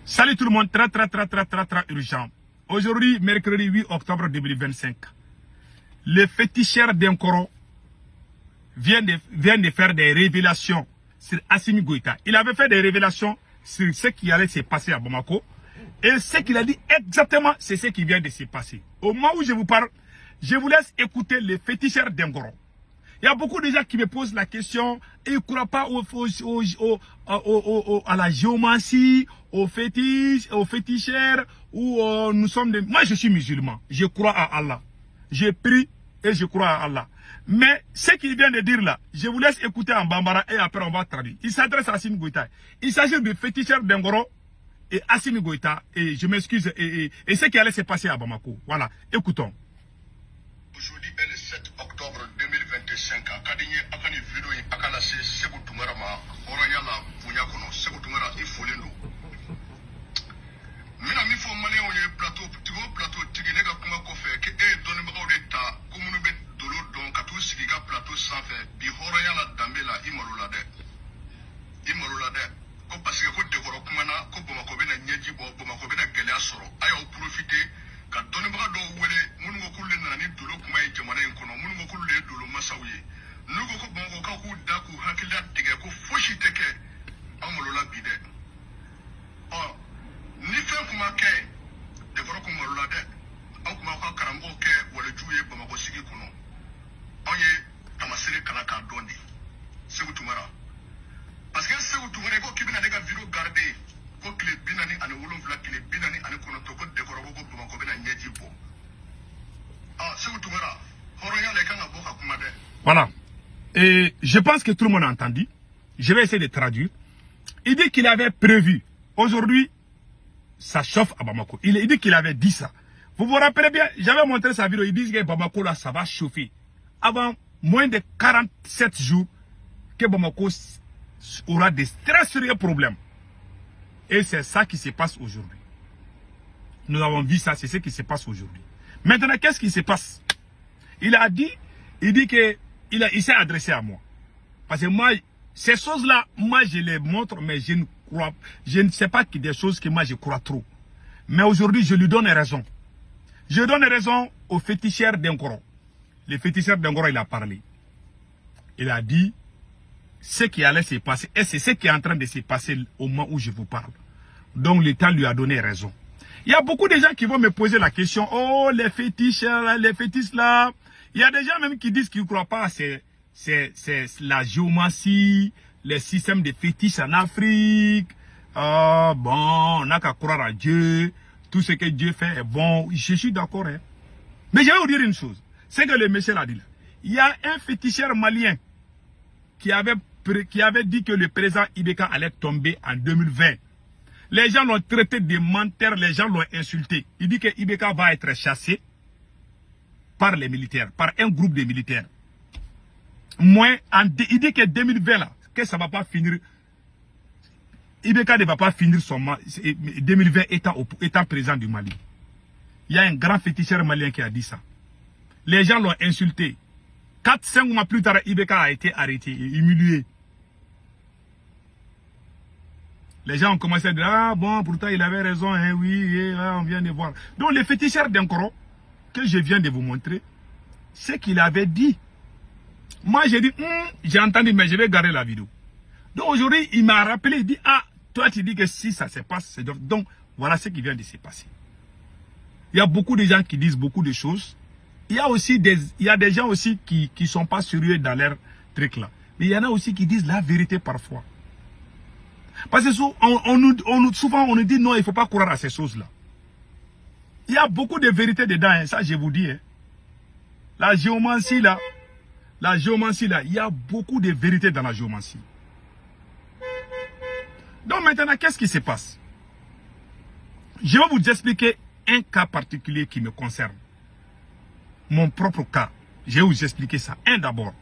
Salut tout le monde, très urgent. Aujourd'hui, mercredi 8 octobre 2025, le féticheur d'Enkoro vient de faire des révélations sur Assimi Goïta. Il avait fait des révélations sur ce qui allait se passer à Bamako. Et ce qu'il a dit exactement, c'est ce qui vient de se passer. Au moment où je vous parle, je vous laisse écouter le féticheur d'Enkoro. Il y a beaucoup de gens qui me posent la question, et ils ne croient pas à la géomancie, aux féticheurs, ou nous sommes des... Moi, je suis musulman, je crois à Allah. Je prie et je crois à Allah. Mais ce qu'il vient de dire là, je vous laisse écouter en bambara et après on va traduire. Il s'adresse à Assimi Goïta. Il s'agit de féticheur d'Enkoro et Assimi Goïta. Et je m'excuse, et ce qui allait se passer à Bamako. Voilà, écoutons. Aujourd'hui est le 7 octobre 2025. A Kadigné Akani vidéo et Akala Segu Tumara ma Oroyala Punyakono Segu Tumara Ifolendo. Mina mi fo mane on plateau Tiginega Kuma Kofe ke e donne ba odeta komunu be dolo don katu sigiga plateau sans fait bi Oroyala Dambela Imololade. Ko parce que ko dekoro kuma na ko Bamako be na nyeji bo Bamako be na gele asoro aya o profiter ka donne ba do wele munu ko kulle na ni dolo kuma e jamana en kono munu ko kulle dolo masawiye nugo ko bongo ka ku daku hakila dige ko foshi teke amolola bide ni fe kuma ke de goro ko molola de an kuma ka karambo ke wala juye Bamako sigi kono onye tamasere kala ka dondi Segu Tumara parce que Segu Tumara ko kibina de ka video garder ko kile binani ani wolonfla kile binani ani kono to ko de goro ko Bamako be na nyeji bo Segu Tumara horoya le kana boka kuma de. Voilà. Et je pense que tout le monde a entendu. Je vais essayer de traduire. Il dit qu'il avait prévu. Aujourd'hui, ça chauffe à Bamako. Il dit qu'il avait dit ça. Vous vous rappelez bien, j'avais montré sa vidéo. Il dit que Bamako, là, ça va chauffer. Avant moins de 47 jours, que Bamako aura des très sérieux problèmes. Et c'est ça qui se passe aujourd'hui. Nous avons vu ça, c'est ce qui se passe aujourd'hui. Maintenant, qu'est-ce qui se passe? Il dit que il s'est adressé à moi. Parce que moi, ces choses-là, moi je les montre, mais je ne sais pas que des choses que moi je crois trop. Mais aujourd'hui, je lui donne raison. Je donne raison au féticheur d'Enkoro. Le féticheur d'Enkoro, il a parlé. Il a dit ce qui allait se passer. Et c'est ce qui est en train de se passer au moment où je vous parle. Donc l'État lui a donné raison. Il y a beaucoup de gens qui vont me poser la question, oh, les féticheurs, les fétiches là. Il y a des gens même qui disent qu'ils ne croient pas à la géomancie, les systèmes de fétiches en Afrique. Bon, on n'a qu'à croire à Dieu. Tout ce que Dieu fait est bon. Je suis d'accord. Hein. Mais je vais vous dire une chose. C'est que le monsieur l'a dit là. Il y a un féticheur malien qui avait dit que le président Ibeka allait tomber en 2020. Les gens l'ont traité de menteur, les gens l'ont insulté. Il dit que Ibeka va être chassé par les militaires, par un groupe de militaires. Moi, il dit que 2020 là, que ça ne va pas finir. Ibeka ne va pas finir son 2020 étant président du Mali. Il y a un grand féticheur malien qui a dit ça. Les gens l'ont insulté. 4-5 mois plus tard, Ibeka a été arrêté et humilié. Les gens ont commencé à dire, ah bon, pourtant il avait raison, hein, oui, là, on vient de voir. Donc le féticheur d'Enkoro, que je viens de vous montrer, ce qu'il avait dit. Moi j'ai dit, j'ai entendu, mais je vais garder la vidéo. Donc aujourd'hui, il m'a rappelé, il dit, ah, toi tu dis que si ça se passe, c'est donc voilà ce qui vient de se passer. Il y a beaucoup de gens qui disent beaucoup de choses. Il y a des gens aussi qui ne sont pas sérieux dans leur truc là. Mais il y en a aussi qui disent la vérité parfois. Parce que souvent on nous dit non, il ne faut pas croire à ces choses-là. Il y a beaucoup de vérité dedans, hein, ça je vous dis. Hein. La géomancie là, il y a beaucoup de vérité dans la géomancie. Donc maintenant, qu'est-ce qui se passe? Je vais vous expliquer un cas particulier qui me concerne. Mon propre cas. Je vais vous expliquer ça. Un d'abord.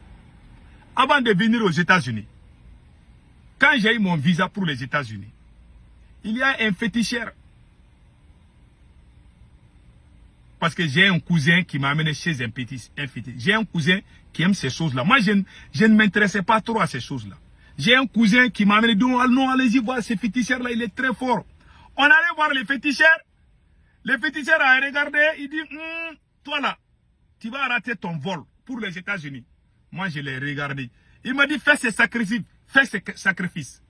Avant de venir aux États-Unis, quand j'ai eu mon visa pour les États-Unis, il y a un féticheur. Parce que j'ai un cousin qui m'a amené chez un féticheur. J'ai un cousin qui aime ces choses-là. Moi, je ne m'intéressais pas trop à ces choses-là. J'ai un cousin qui m'a amené, non, allez-y voir ce féticheur-là, il est très fort. On allait voir les féticheurs. Le féticheur a regardé, il dit, toi là, tu vas rater ton vol pour les États-Unis. Moi, je l'ai regardé. Il m'a dit, fais ces sacrifices. Fais ces sacrifices.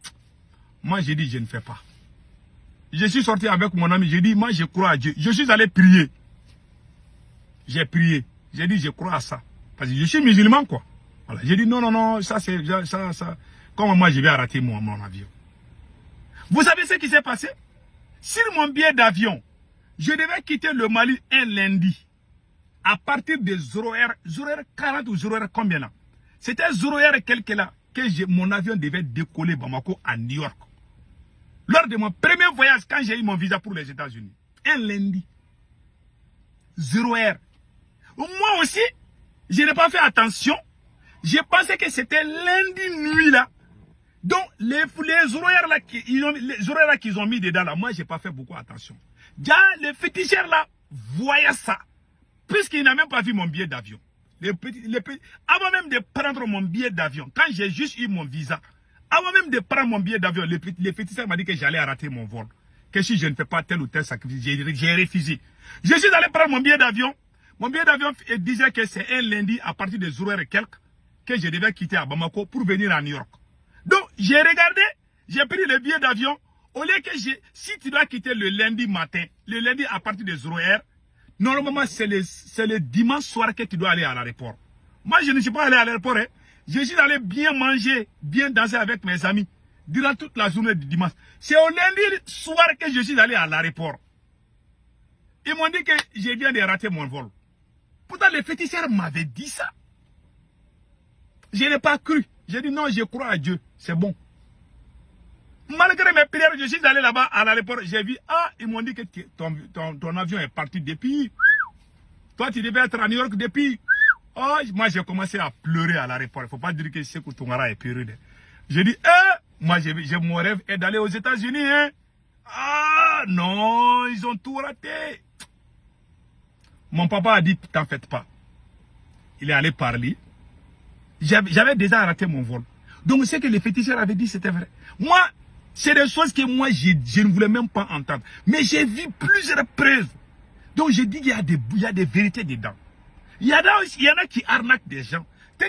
Moi, j'ai dit, je ne fais pas. Je suis sorti avec mon ami, j'ai dit, moi, je crois à Dieu. Je suis allé prier. J'ai prié. J'ai dit, je crois à ça. Parce que je suis musulman, quoi. Voilà. J'ai dit, non, non, non, ça, c'est ça. Comment moi, je vais rater mon avion? Vous savez ce qui s'est passé? Sur mon billet d'avion, je devais quitter le Mali un lundi. À partir de 0h40 ou 0h combien là? C'était 0h quelque là que mon avion devait décoller Bamako à New York. Lors de mon premier voyage, quand j'ai eu mon visa pour les États-Unis. Un lundi. 0h. Moi aussi, je n'ai pas fait attention. J'ai pensé que c'était lundi nuit là. Donc, les horaires là qu'ils ont mis dedans là, moi, je n'ai pas fait beaucoup attention. Déjà, les féticheurs là voyaient ça. Puisqu'ils n'ont même pas vu mon billet d'avion. Avant même de prendre mon billet d'avion, quand j'ai juste eu mon visa, avant même de prendre mon billet d'avion, les féticheurs m'ont dit que j'allais rater mon vol. Que si je ne fais pas tel ou tel sacrifice, j'ai refusé. Je suis allé prendre mon billet d'avion. Mon billet d'avion disait que c'est un lundi à partir de 0h et quelques que je devais quitter à Bamako pour venir à New York. Donc, j'ai regardé, j'ai pris le billet d'avion. Au lieu que si tu dois quitter le lundi matin, le lundi à partir de 0h, normalement, c'est le dimanche soir que tu dois aller à l'aéroport. Moi, je ne suis pas allé à l'aéroport. Hein. Je suis allé bien manger, bien danser avec mes amis durant toute la journée du dimanche. C'est au lundi soir que je suis allé à l'aéroport. Ils m'ont dit que je viens de rater mon vol. Pourtant, les féticheurs m'avaient dit ça. Je n'ai pas cru. J'ai dit non, je crois à Dieu. C'est bon. Malgré mes prières, je suis allé là-bas à l'aéroport. J'ai vu, ils m'ont dit que ton avion est parti depuis. Toi, tu devais être à New York depuis. Oh, moi, j'ai commencé à pleurer à l'aéroport. Il ne faut pas dire que Sékou Toungara est pleuré. J'ai dit, moi, mon rêve est d'aller aux États-Unis. Hein. Ah, non, ils ont tout raté. Mon papa a dit, t'en faites pas. Il est allé parler. J'avais déjà raté mon vol. Donc, ce que les féticheurs avaient dit, c'était vrai. Moi, c'est des choses que moi, je ne voulais même pas entendre. Mais j'ai vu plusieurs preuves. Donc, je dis qu'il y a des vérités dedans. Il y en a qui arnaquent des gens. Ce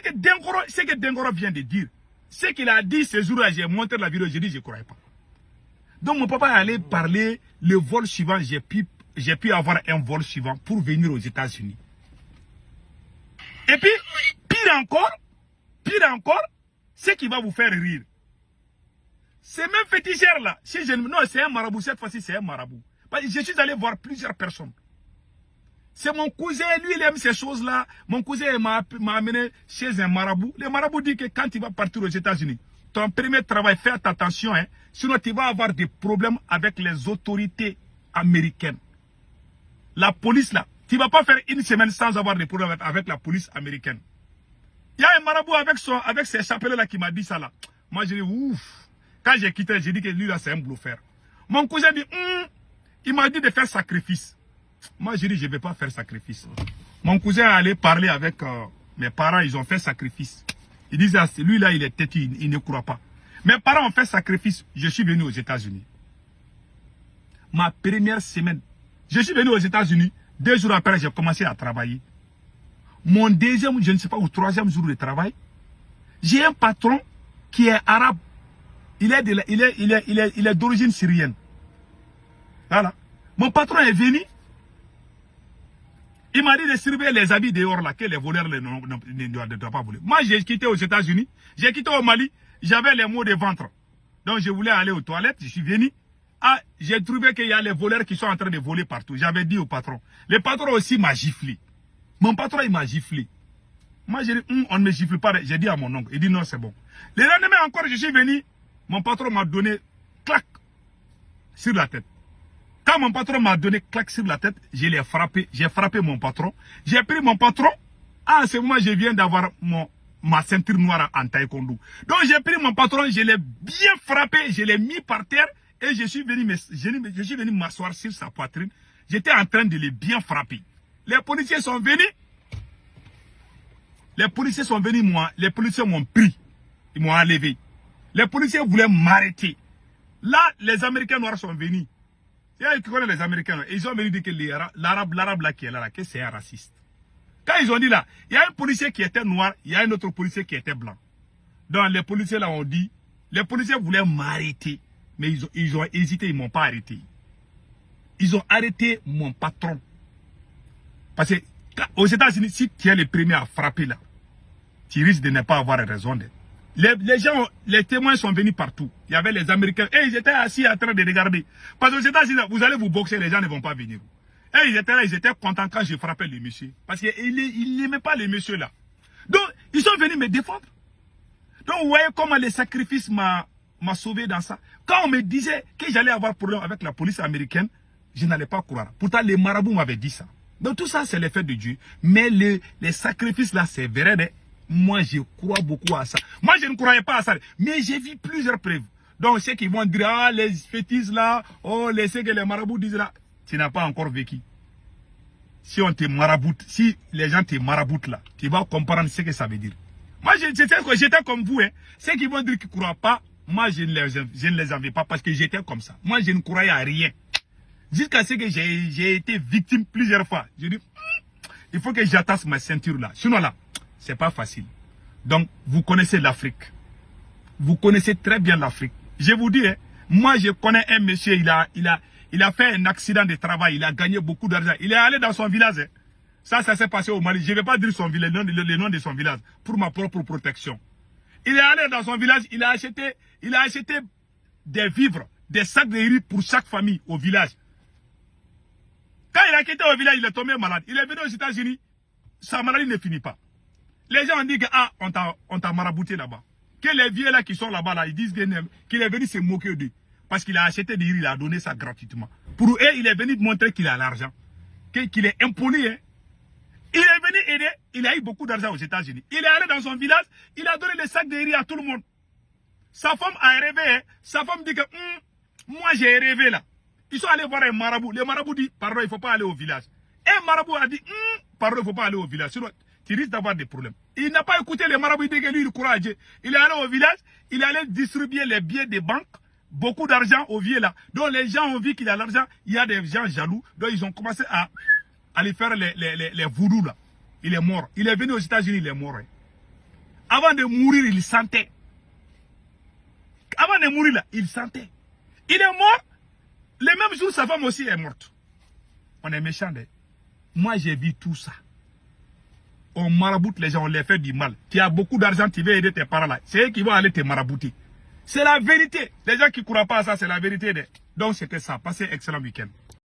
que Dengoro vient de dire, ce qu'il a dit ce jour-là, j'ai montré la vidéo, j'ai dit, je ne croyais pas. Donc, mon papa est allé parler, le vol suivant, j'ai pu avoir un vol suivant pour venir aux États-Unis. Et puis, pire encore, ce qui va vous faire rire. Ces mêmes féticheurs là, non, c'est un marabout, cette fois-ci c'est un marabout. Parce que je suis allé voir plusieurs personnes. C'est mon cousin, lui il aime ces choses-là. Mon cousin m'a amené chez un marabout. Le marabout dit que quand tu vas partir aux États-Unis, ton premier travail, fais attention, hein, sinon tu vas avoir des problèmes avec les autorités américaines. La police là, tu ne vas pas faire une semaine sans avoir des problèmes avec la police américaine. Il y a un marabout avec ses chapelets là qui m'a dit ça là. Moi j'ai dit ouf. Quand j'ai quitté, j'ai dit que lui là c'est un bluffeur. Mon cousin dit, il m'a dit de faire sacrifice. Moi j'ai dit je ne vais pas faire sacrifice. Mon cousin est allé parler avec mes parents, ils ont fait sacrifice. Ils disent, lui là il est têtu, il ne croit pas. Mes parents ont fait sacrifice, je suis venu aux États-Unis. Ma première semaine, je suis venu aux États-Unis, 2 jours après j'ai commencé à travailler. Mon deuxième, je ne sais pas, ou troisième jour de travail, j'ai un patron qui est arabe. Il est d'origine syrienne. Voilà. Mon patron est venu. Il m'a dit de surveiller les habits dehors là, que les voleurs ne doivent pas voler. Moi, j'ai quitté aux États-Unis. J'ai quitté au Mali. J'avais les maux de ventre. Donc, je voulais aller aux toilettes. Je suis venu. J'ai trouvé qu'il y a les voleurs qui sont en train de voler partout. J'avais dit au patron. Le patron aussi m'a giflé. Mon patron, il m'a giflé. Moi, j'ai dit, on ne me gifle pas. J'ai dit à mon oncle. Il dit, non, c'est bon. Le lendemain encore, je suis venu. Mon patron m'a donné clac sur la tête. Quand mon patron m'a donné clac sur la tête, je l'ai frappé. J'ai frappé mon patron. J'ai pris mon patron. En ce moment, je viens d'avoir ma ceinture noire en taekwondo. Donc, j'ai pris mon patron, je l'ai bien frappé, je l'ai mis par terre et je suis venu m'asseoir sur sa poitrine. J'étais en train de le bien frapper. Les policiers sont venus. Les policiers sont venus, les policiers m'ont pris. Ils m'ont enlevé. Les policiers voulaient m'arrêter. Là, les Américains noirs sont venus. Il y a qui connaissent les Américains. Ils ont venu dire que l'arabe là qui est là, que c'est un raciste. Quand ils ont dit là, il y a un policier qui était noir, il y a un autre policier qui était blanc. Donc les policiers là ont dit, les policiers voulaient m'arrêter, mais ils ont hésité, ils ne m'ont pas arrêté. Ils ont arrêté mon patron. Parce que aux États-Unis, si tu es le premier à frapper là, tu risques de ne pas avoir raison d'être. Les gens, les témoins sont venus partout. Il y avait les Américains. Et ils étaient assis en train de regarder. Parce qu'aux États-Unis, vous allez vous boxer, les gens ne vont pas venir. Et ils étaient là, ils étaient contents quand je frappais les messieurs. Parce qu'ils n'aimaient pas les messieurs là. Donc, ils sont venus me défendre. Donc, vous voyez comment le sacrifice m'a sauvé dans ça. Quand on me disait que j'allais avoir problème avec la police américaine, je n'allais pas croire. Pourtant, les marabouts m'avaient dit ça. Donc, tout ça, c'est l'effet de Dieu. Mais les sacrifices là, c'est vrai. Moi, je crois beaucoup à ça. Moi, je ne croyais pas à ça. Mais j'ai vu plusieurs preuves. Donc, ceux qui vont dire, ah, les fétiches là, oh, ce que les marabouts disent là, tu n'as pas encore vécu. Si on te maraboute, si les gens te maraboutent là, tu vas comprendre ce que ça veut dire. Moi, j'étais comme vous. Hein. Ceux qui vont dire qu'ils ne croient pas, moi, je ne les avais pas parce que j'étais comme ça. Moi, je ne croyais à rien. Jusqu'à ce que j'ai été victime plusieurs fois. Je dis, il faut que j'attache ma ceinture là. Sinon là, c'est pas facile. Donc, vous connaissez l'Afrique. Vous connaissez très bien l'Afrique. Je vous dis, hein, moi, je connais un monsieur, il a fait un accident de travail, il a gagné beaucoup d'argent. Il est allé dans son village. Hein. Ça s'est passé au Mali. Je ne vais pas dire son village, le nom de son village, pour ma propre protection. Il est allé dans son village, il a acheté des vivres, des sacs de riz pour chaque famille au village. Quand il a quitté au village, il est tombé malade. Il est venu aux États-Unis, sa maladie ne finit pas. Les gens ont dit que, ah, on t'a marabouté là-bas. Que les vieux là qui sont là-bas, là, ils disent qu'il est venu se moquer d'eux. Parce qu'il a acheté des riz, il a donné ça gratuitement. Pour eux, il est venu montrer qu'il a l'argent. Qu'il est impoli. Hein. Il est venu aider, il a eu beaucoup d'argent aux États-Unis. Il est allé dans son village, il a donné des sacs de riz à tout le monde. Sa femme a rêvé. Hein. Sa femme dit que, moi j'ai rêvé là. Ils sont allés voir un marabout. Le marabout dit, pardon, il ne faut pas aller au village. Un marabout a dit, pardon, il ne faut pas aller au village. Sinon, tu risques d'avoir des problèmes. Il n'a pas écouté les marabouts, il dit que lui, il croit à Dieu. Il est allé au village, il est allé distribuer les billets des banques, beaucoup d'argent au vieux là. Donc les gens ont vu qu'il a l'argent, il y a des gens jaloux. Donc ils ont commencé à aller faire les voodoo là. Il est mort. Il est venu aux États-Unis, il est mort. Hein. Avant de mourir, il sentait. Avant de mourir là, il sentait. Il est mort. Le même jour, sa femme aussi est morte. On est méchants. Hein. Moi, j'ai vu tout ça. On maraboute les gens, on les fait du mal. Tu as beaucoup d'argent, tu veux aider tes parents là. C'est eux qui vont aller te marabouter. C'est la vérité. Les gens qui ne croient pas à ça, c'est la vérité. Donc c'était ça. Passez un excellent week-end.